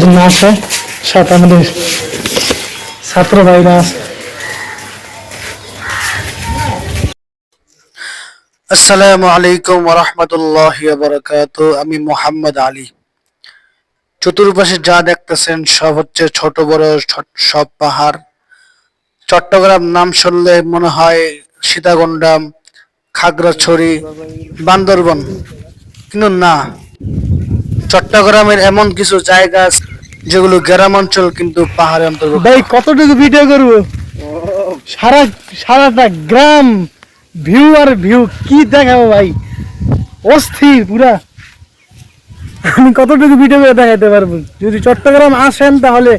জন্য আসে, সাথে আমাদের ছাত্র ভাইরা আছে। আসসালামু আলাইকুম ওয়া রাহমাতুল্লাহি ওয়া বারাকাতুহু। আমি মোহাম্মদ আলী। চতুর্পাশে যা দেখতেছেন সব হচ্ছে ছোট বড় সব পাহাড়। চট্টগ্রাম নাম শুনলে মনে হয় সীতাকুণ্ডাম, খাগড়াছড়ি, বান্দরবন, কিন্তু না, চট্টগ্রামের এমন কিছু জায়গা আছে যেগুলো গ্রাম অঞ্চল কিন্তু পাহাড়ের অন্তর্ভুক্ত। ভাই কতটুকু ভিডিও করবো, সারা সারাটা গ্রাম ভিউ আর ভিউ কি দেখাবো ভাই, অস্থির পুরা। আমি কতটুকু ভিডিও করে দেখাতে পারবো। যদি চট্টগ্রাম আসেন তাহলে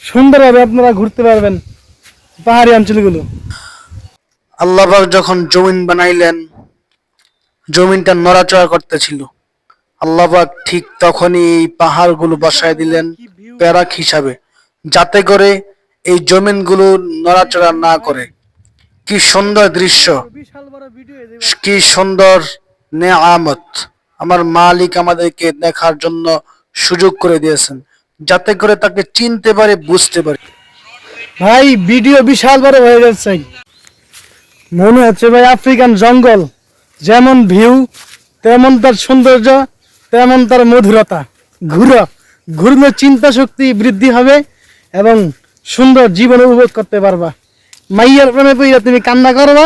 সুন্দরভাবে আপনারা ঘুরতে পারবেন পাহাড়ি অঞ্চলগুলো। আল্লাহ পাক যখন জমিন বানাইলেন, জমিনটা নড়াচড়া করতেছিল, আল্লাহ পাক ঠিক তখনই এই পাহাড়গুলো বসায় দিলেন প্যারাক হিসাবে, যাতে করে এই জমিনগুলো নড়াচড়া না করে। কি সুন্দর দৃশ্য, কি সুন্দর নেয়ামত আমার মালিক আমাদেরকে দেখার জন্য সুযোগ করে দিয়েছেন, যাতে করে তাকে চিনতে পারে, বুঝতে পারে। ভাই ভিডিও বিশাল বড় হয়ে যাচ্ছে, মনে হচ্ছে ভাই আফ্রিকান জঙ্গল। যেমন ভিউ তেমন তার সৌন্দর্য, তেমন তার মধুরতা। ঘুরলে চিন্তা শক্তি বৃদ্ধি হবে এবং সুন্দর জীবন উপভোগ করতে পারবা। মাইয়ার প্রেমে পড়িয়া তুমি কান্না করবা,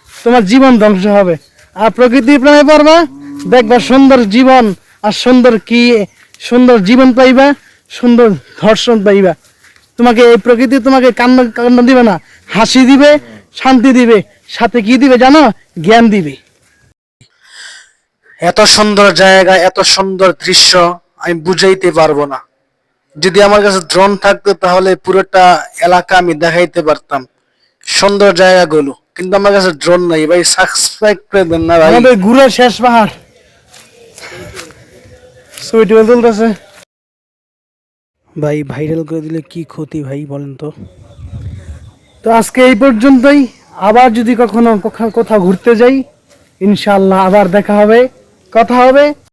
তোমার জীবন ধ্বংস হবে। আর প্রকৃতির প্রেমে পড়বা, দেখবা সুন্দর জীবন, আর সুন্দর জীবন পাইবা, সুন্দর ধর্ষণ পাইবা। তোমাকে এই প্রকৃতি তোমাকে কান্না দিবে না, হাসি দিবে, শান্তি দিবে, সাথে কি দিবে জানো? জ্ঞান দিবে। এত সুন্দর জায়গা, এত সুন্দর দৃশ্য আমি বুঝাইতে পারবো না। যদি আমার কাছে ড্রোন থাকতো তাহলে পুরোটা এলাকা আমি দেখাইতে পারতাম, সুন্দর জায়গাগুলো। কিন্তু আমার কাছে ড্রোন নাই ভাই, সাবস্ক্রাইব করে দেন না ভাই। আমাদের ঘুরের শেষ পাহাড়, ছবিটি তুলতেছে ভাই। ভাইরাল করে দিলে কি ক্ষতি ভাই বলেন তো? তো আজকে এই পর্যন্তই। আবার যদি কখনো কোথাও ঘুরতে যাই, ইনশাআল্লাহ আবার দেখা হবে, কথা হবে।